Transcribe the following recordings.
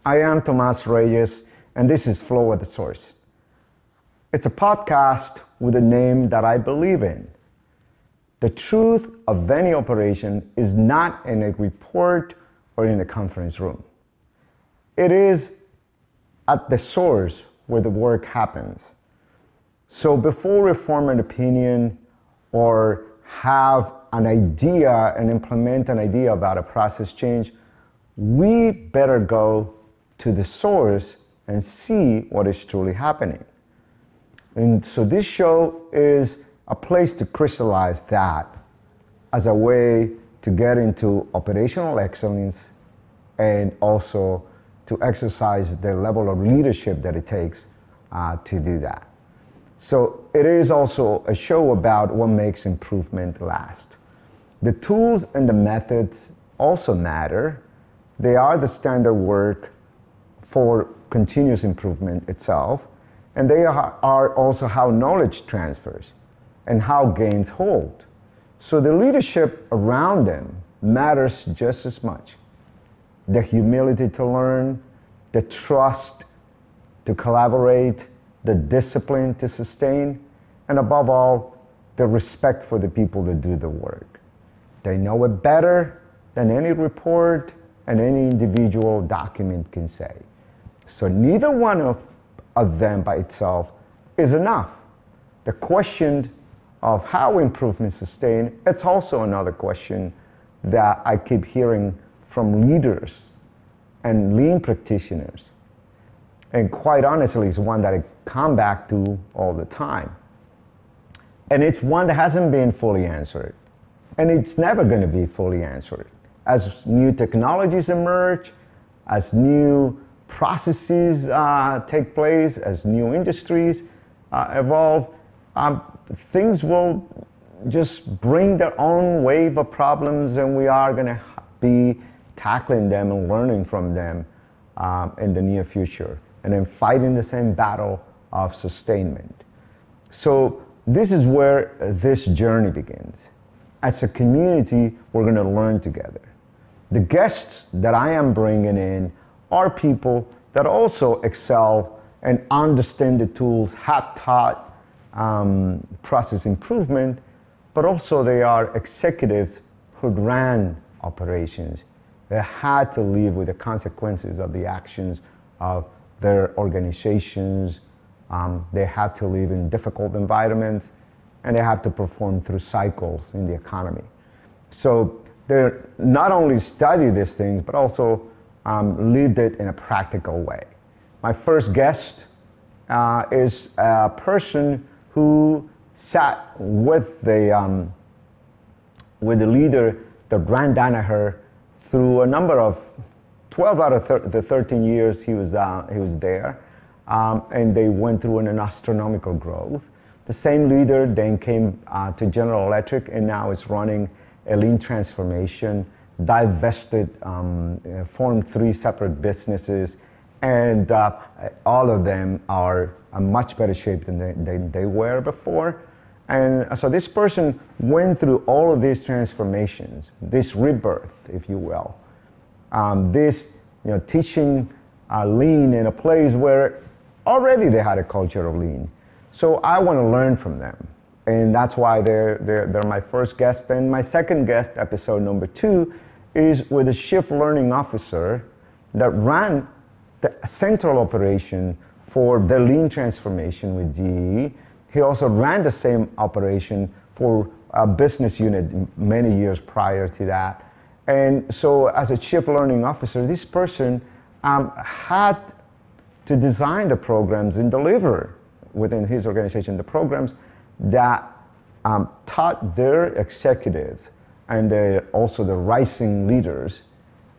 I am Tomas Reyes, and this is Flow at the Source. It's a podcast with a name that I believe in. The truth of any operation is not in a report or in a conference room. It is at the source where the work happens. So before we form an opinion or have an idea and implement an idea about a process change, we better go to the source and see what is truly happening. And so this show is a place to crystallize that as a way to get into operational excellence and also to exercise the level of leadership that it takes to do that. So it is also a show about what makes improvement last. The tools and the methods also matter. They are the standard work for continuous improvement itself, and they are also how knowledge transfers and how gains hold. So the leadership around them matters just as much. The humility to learn, the trust to collaborate, the discipline to sustain, and above all, the respect for the people that do the work. They know it better than any report and any individual document can say. So neither one of them by itself is enough. The question of how improvement sustain, it's also another question that I keep hearing from leaders and lean practitioners. And quite honestly, it's one that I come back to all the time. And it's one that hasn't been fully answered. And it's never going to be fully answered. As new technologies emerge, as new processes take place, as new industries evolve, things will just bring their own wave of problems, and we are going to be tackling them and learning from them in the near future, and then fighting the same battle of sustainment. So this is where this journey begins. As a community, we're going to learn together. The guests that I am bringing in are people that also excel and understand the tools, have taught process improvement, but also they are executives who ran operations. They had to live with the consequences of the actions of their organizations. They had to live in difficult environments, and they have to perform through cycles in the economy. So they not only study these things, but also lived it in a practical way. My first guest is a person who sat with the leader that ran Danaher through a number of 12 out of the 13 years he was there, and they went through an astronomical growth. The same leader then came to General Electric and now is running a lean transformation, divested, formed 3 separate businesses, and all of them are in much better shape than they were before. And so this person went through all of these transformations, this rebirth, if you will, this teaching lean in a place where already they had a culture of lean. So I want to learn from them, and that's why they're my first guest. And my second guest, episode number 2, is with a chief learning officer that ran the central operation for the lean transformation with GE. He also ran the same operation for a business unit many years prior to that. And so as a chief learning officer, this person had to design the programs and deliver within his organization the programs that taught their executives and also the rising leaders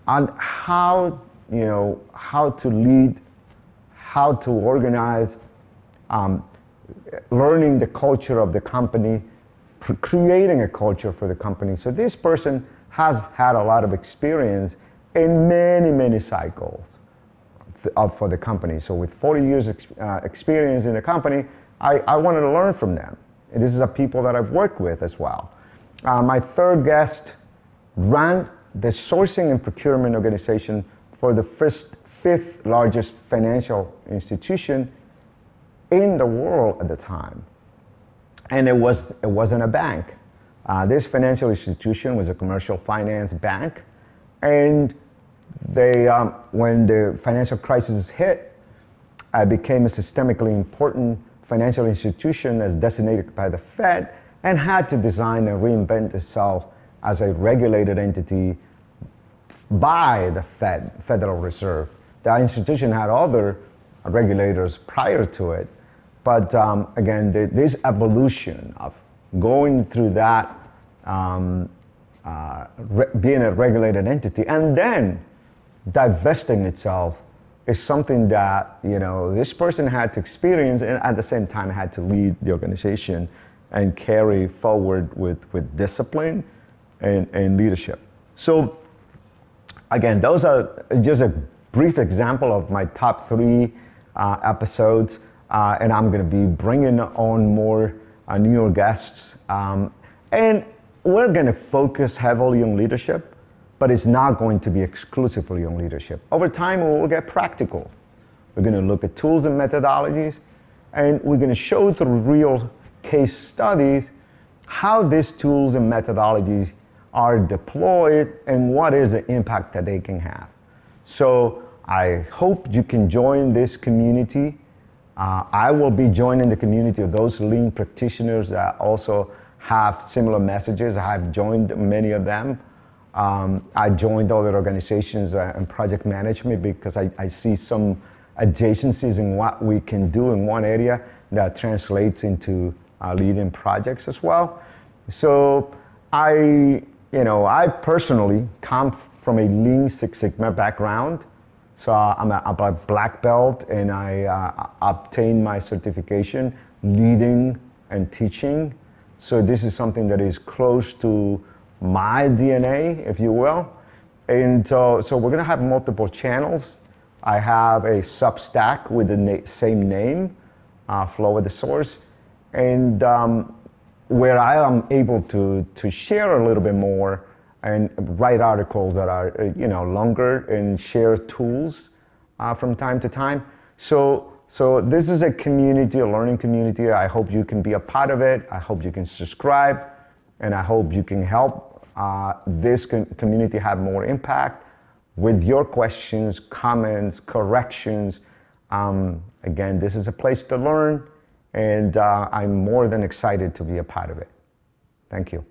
on how to lead, how to organize, learning the culture of the company, creating a culture for the company. So this person has had a lot of experience in many cycles for the company. So with 40 years experience in the company, I wanted to learn from them. And this is a people that I've worked with as well. My third guest ran the sourcing and procurement organization for the first fifth largest financial institution in the world at the time. And it wasn't a bank. This financial institution was a commercial finance bank. And they, when the financial crisis hit, it became a systemically important financial institution as designated by the Fed, and had to design and reinvent itself as a regulated entity by the Federal Reserve. The institution had other regulators prior to it, but again, this evolution of going through that, being a regulated entity, and then divesting itself is something that, you know, this person had to experience, and at the same time had to lead the organization and carry forward with discipline and leadership. So again, those are just a brief example of my top 3 episodes, and I'm going to be bringing on more newer guests, and we're going to focus heavily on leadership, but it's not going to be exclusively on leadership. Over time, we'll get practical. We're going to look at tools and methodologies, and we're going to show through real case studies how these tools and methodologies are deployed and what is the impact that they can have. So I hope you can join this community. I will be joining the community of those lean practitioners that also have similar messages. I've joined many of them. I joined other organizations and project management because I see some adjacencies in what we can do in one area that translates into leading projects as well. So I personally come from a Lean Six Sigma background. So I'm a black belt, and I obtained my certification leading and teaching. So this is something that is close to my DNA, if you will. And so we're gonna have multiple channels. I have a Substack with the same name, Flow with the Source, and where I am able to share a little bit more and write articles that are longer and share tools from time to time. So this is a community, a learning community. I hope you can be a part of it. I hope you can subscribe, and I hope you can help this community have more impact with your questions, comments, corrections. Again, this is a place to learn, and I'm more than excited to be a part of it. Thank you.